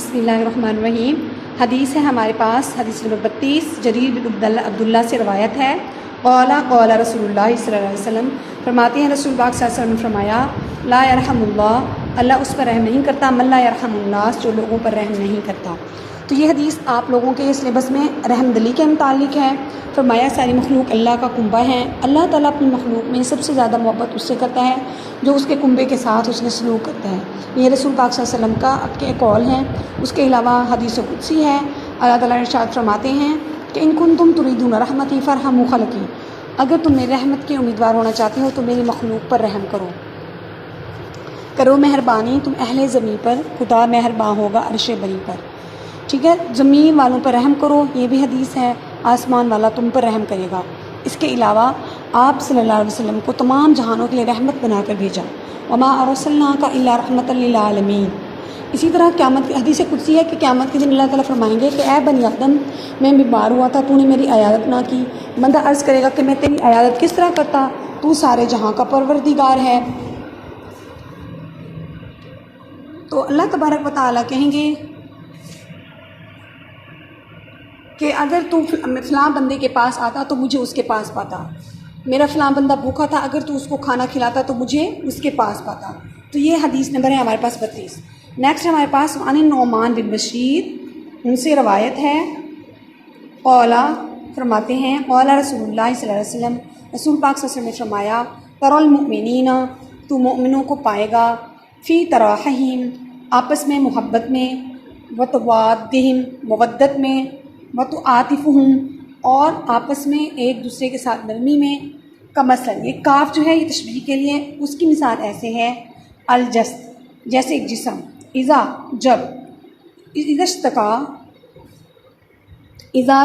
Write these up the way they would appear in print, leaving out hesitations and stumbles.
بسم اللہ الرحمن الرحیم۔ حدیث ہے ہمارے پاس حدیث نمبر 32 جریر بن عبداللہ سے روایت ہے۔ قال رسول اللہ صلی اللہ علیہ وسلم، فرماتے ہیں رسول پاک صلی اللہ علیہ وسلم نے فرمایا، لا یرحم اللہ، اللہ اس پر رحم نہیں کرتا، من لا یرحم الناس، جو لوگوں پر رحم نہیں کرتا۔ تو یہ حدیث آپ لوگوں کے سلیبس میں رحم دلی کے متعلق ہے۔ فرمایا ساری مخلوق اللہ کا کنبہ ہے، اللہ تعالیٰ اپنی مخلوق میں سب سے زیادہ محبت اس سے کرتا ہے جو اس کے کنبے کے ساتھ اس نے سلوک کرتا ہے۔ یہ رسول پاک صلی اللہ علیہ وسلم کا اب کے قول ہیں۔ اس کے علاوہ حدیث قدسی ہے، اللہ تعالیٰ ارشاد فرماتے ہیں کہ ان کنتم تریدون رحمتی فارحموا خلقی، اگر تم میری رحمت کے امیدوار ہونا چاہتے ہو تو میری مخلوق پر رحم کرو مہربانی، تم اہل زمین پر، خدا مہربان ہوگا عرش بری پر۔ ٹھیک ہے، زمین والوں پر رحم کرو، یہ بھی حدیث ہے، آسمان والا تم پر رحم کرے گا۔ اس کے علاوہ آپ صلی اللہ علیہ وسلم کو تمام جہانوں کے لیے رحمت بنا کر بھیجا، وما ارسلناک الا رحمۃ للعالمین۔ اسی طرح قیامت کی حدیث قدسی ہے کہ قیامت کے دن اللہ تعالیٰ فرمائیں گے کہ اے بنی آدم، میں بیمار ہوا تھا، تو نے میری عیادت نہ کی۔ بندہ عرض کرے گا کہ میں تیری عیادت کس طرح کرتا، تو سارے جہاں کا پروردگار ہے۔ تو اللہ تبارک و تعالیٰ کہیں گے کہ اگر تو فلاں بندے کے پاس آتا تو مجھے اس کے پاس پاتا، میرا فلاں بندہ بھوکا تھا، اگر تو اس کو کھانا کھلاتا تو مجھے اس کے پاس پاتا۔ تو یہ حدیث نمبر ہے ہمارے پاس 32۔ نیکسٹ ہمارے پاس عن النعمان بن بشیر، ان سے روایت ہے، قال فرماتے ہیں، قال رسول اللہ صلی اللہ علیہ وسلم، رسول پاک صلی اللہ علیہ وسلم نے فرمایا، تر المؤمنین، تو مومنوں کو پائے گا، فی تراحہم، آپس میں محبت میں، وتوادہم، مودت میں، وتعاطفہم، اور آپس میں ایک دوسرے کے ساتھ نرمی میں، کمثل، یہ کاف جو ہے یہ تشبیہ کے لیے، اس کی مثال ایسے ہے، الجسد، جیسے ایک جسم، اذا جب،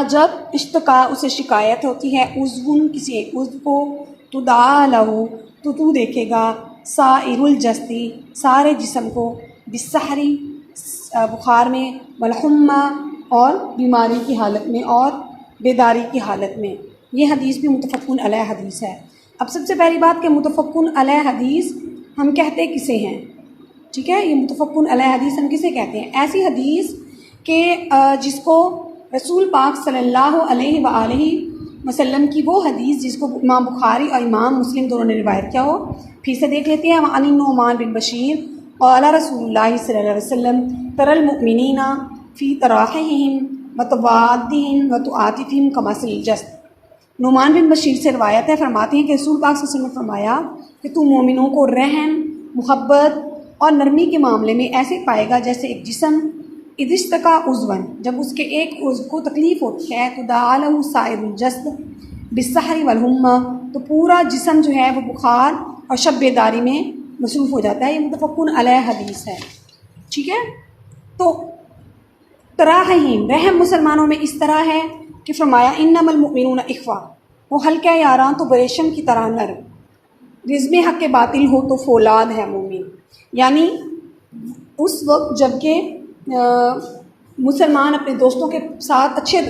جب اشتکا اسے شکایت ہوتی ہے، عضو کسی ایک عضو کو، تداعی لہ، تو دیکھے گا، سائر الجسد، سارے جسم کو، بالسحری، بخار میں، والحمى، اور بیماری کی حالت میں اور بیداری کی حالت میں۔ یہ حدیث بھی متفقن علیہ حدیث ہے۔ اب سب سے پہلی بات کہ متفقن علیہ حدیث ہم کہتے کسے ہیں؟ ٹھیک ہے، یہ متفقن علیہ حدیث ہم کسے کہتے ہیں؟ ایسی حدیث کہ جس کو رسول پاک صلی اللہ علیہ وآلہ وسلم کی وہ حدیث جس کو امام بخاری اور امام مسلم دونوں نے روایت کیا ہو۔ پھر سے دیکھ لیتے ہیں، عن النعمان بن بشیر قال رسول اللہ صلی اللہ علیہ وسلم، تر المؤمنین فی تراحہم وتوادہم وتعاطفہم کمثل الجسد۔ نعمان بن بشیر سے روایت ہے، فرماتے ہیں کہ رسول پاک صلی اللہ علیہ وسلم نے فرمایا کہ تو مومنوں کو رحم، محبت اور نرمی کے معاملے میں ایسے پائے گا جیسے ایک جسم، اذ اشتکا عضواً، جب اس کے ایک عضو کو تکلیف ہوتی ہے، تداعی لہ سائر الجسد بالسحر والحمى، تو پورا جسم جو ہے وہ بخار اور شب بیداری میں مصروف ہو جاتا ہے۔ یہ متفقن علیہ حدیث ہے۔ ٹھیک ہے، تو تراحہم، رحم مسلمانوں میں اس طرح ہے کہ فرمایا، انما المؤمنون اخوہ، وہ ہلکا یاراں تو بریشم کی طرح نرم، رزم حق کے باطل ہو تو فولاد ہے مومن۔ یعنی اس وقت جب کہ مسلمان اپنے دوستوں کے ساتھ اچھے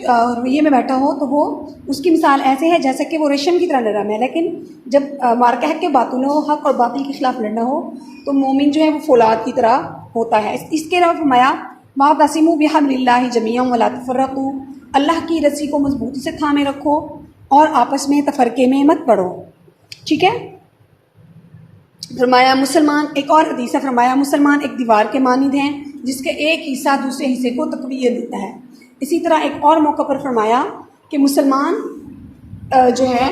رویے میں بیٹھا ہو تو وہ اس کی مثال ایسے ہے جیسا کہ وہ ریشم کی طرح نرم ہے، لیکن جب معرکہ حق کے باطل ہو، حق اور باطل کے خلاف لڑنا ہو تو مومن جو ہے وہ فولاد کی طرح ہوتا ہے۔ اس کے علاوہ فرمایا، واعتصموا بحبل اللہ جمیعا ولا تفرقوا، اللہ کی رسی کو مضبوطی سے تھامے رکھو اور آپس میں تفرقے میں مت پڑو۔ ٹھیک ہے، فرمایا مسلمان، ایک اور حدیث ہے، فرمایا مسلمان ایک دیوار کے مانند ہیں جس کے ایک حصہ دوسرے حصے کو تقویت دیتا ہے۔ اسی طرح ایک اور موقع پر فرمایا کہ مسلمان جو ہے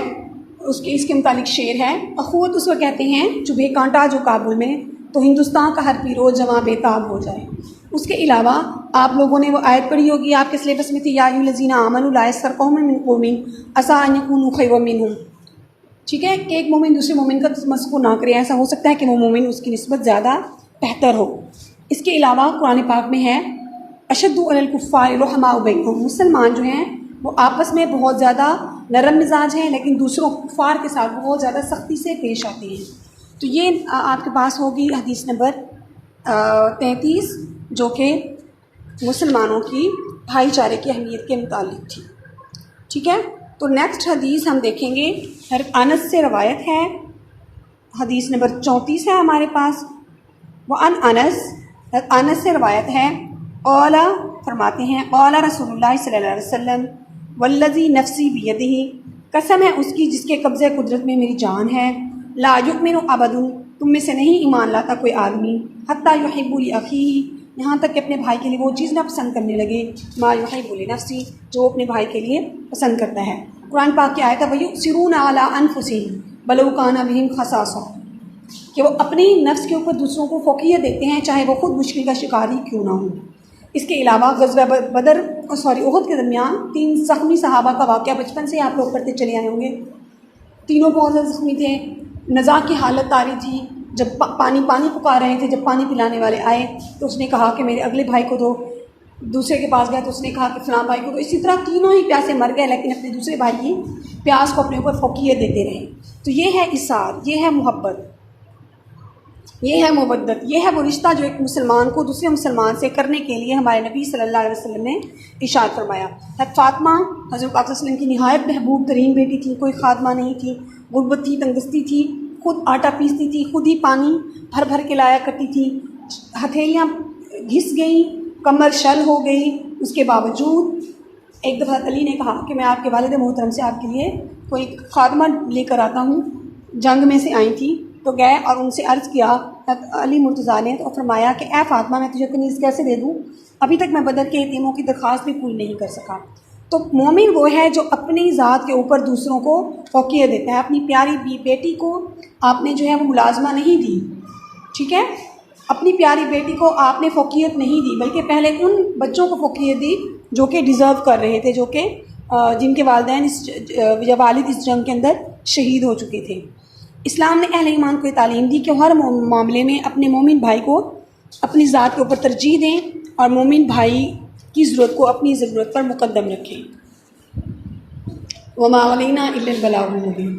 اس کے متعلق شعر ہے، اخوت اس کو کہتے ہیں چبھے کانٹا جو کابل میں، تو ہندوستان کا ہر پیرو جواں بے تاب ہو جائے۔ اس کے علاوہ آپ لوگوں نے وہ آیت پڑھی ہوگی، آپ کے سلیبس میں تھی، یا ایھا الذین آمنوا لا یسخر قوم من قوم عسیٰ ان یکونوا خیرا منھم۔ ٹھیک ہے، کہ ایک مومن دوسرے مومن کا مسخر نہ کرے، ایسا ہو سکتا ہے کہ وہ مومن اس کی نسبت زیادہ بہتر ہو۔ اس کے علاوہ قرآن پاک میں ہے، اشد علی الکفار رحماء بینہم، مسلمان جو ہیں وہ آپس میں بہت زیادہ نرم مزاج ہیں لیکن دوسروں کفار کے ساتھ بہت زیادہ سختی سے پیش آتے ہیں۔ تو یہ آپ کے پاس ہوگی حدیث نمبر 33 جو کہ مسلمانوں کی بھائی چارے کی اہمیت کے متعلق تھی۔ ٹھیک ہے، تو نیکسٹ حدیث ہم دیکھیں گے، انس سے روایت ہے، حدیث نمبر 34 ہے ہمارے پاس۔ وہ انس سے روایت ہے، اولا فرماتے ہیں اولا رسول اللہ صلی اللہ علیہ وسلم والذی نفسی بیدہ، قسم ہے اس کی جس کے قبضہ قدرت میں میری جان ہے، لا یؤمن عبد، تم میں سے نہیں ایمان لاتا کوئی آدمی، حتی یحب لاخیہ، یہاں تک کہ اپنے بھائی کے لیے وہ چیز نہ پسند کرنے لگے، ما یحب لنفسی، جو وہ اپنے بھائی کے لیے پسند کرتا ہے۔ قرآن پاک کی آیت ہے وَيُؤْثِرُونَ عَلَىٰ أَنفُسِهِمْ وَلَوْ كَانَ بِهِمْ خَصَاصَةٌ، کہ وہ اپنی نفس کے اوپر دوسروں کو فوقیت دیتے ہیں چاہے وہ خود مشکل کا شکار ہی کیوں نہ ہو۔ اس کے علاوہ غزوہ بدر احد کے درمیان 3 زخمی صحابہ کا واقعہ بچپن سے آپ لوگ پڑھتے چلے آئے ہوں گے۔ تینوں بہت زیادہ زخمی تھے، نزاع کی حالت طاری تھی، جب پانی پکار رہے تھے، جب پانی پلانے والے آئے تو اس نے کہا کہ میرے اگلے بھائی کو دو، دوسرے کے پاس گیا تو اس نے کہا کہ فلاں بھائی کو دو، اسی طرح تینوں ہی پیاسے مر گئے لیکن اپنے دوسرے بھائی کی پیاس کو اپنے اوپر فوقیت دیتے رہے۔ تو یہ ہے اثار، یہ ہے محبت، یہ ہے مودت، یہ ہے وہ رشتہ جو ایک مسلمان کو دوسرے مسلمان سے کرنے کے لیے ہمارے نبی صلی اللہ علیہ وسلم نے ارشاد فرمایا۔ فاطمہ حضرت پاک صلی اللہ علیہ وسلم کی نہایت محبوب ترین بیٹی تھی، کوئی خادمہ نہیں تھی، غربت تھی، تنگستی تھی، خود آٹا پیستی تھی، خود ہی پانی بھر بھر کے لایا کرتی تھی، ہتھیلیاں گھس گئیں، کمر شل ہو گئی، اس کے باوجود ایک دفعہ علی نے کہا کہ میں آپ کے والد محترم سے آپ کے لیے کوئی خادمہ لے کر آتا ہوں، جنگ میں سے آئی تھی تو گئے اور ان سے عرض کیا علی مرتضیٰ نے، تو فرمایا کہ اے فاطمہ میں تجھے کنیز کیسے دے دوں، ابھی تک میں بدر کے یتیموں کی درخواست بھی پوری نہیں کر سکا۔ تو مومن وہ ہے جو اپنی ذات کے اوپر دوسروں کو فوقیت دیتا ہے۔ اپنی پیاری بیٹی کو آپ نے جو ہے وہ ملازمہ نہیں دی، ٹھیک ہے، اپنی پیاری بیٹی کو آپ نے فوقیت نہیں دی بلکہ پہلے ان بچوں کو فوقیت دی جو کہ ڈیزرو کر رہے تھے، جو کہ جن کے والدین یا والد اس جنگ کے اندر شہید ہو چکے تھے۔ اسلام نے اہل ایمان کو یہ تعلیم دی کہ ہر معاملے میں اپنے مومن بھائی کو اپنی ذات کے اوپر ترجیح دیں اور مومن بھائی کی ضرورت کو اپنی ضرورت پر مقدم رکھیں۔ وما علینا الا البلاغ المبین۔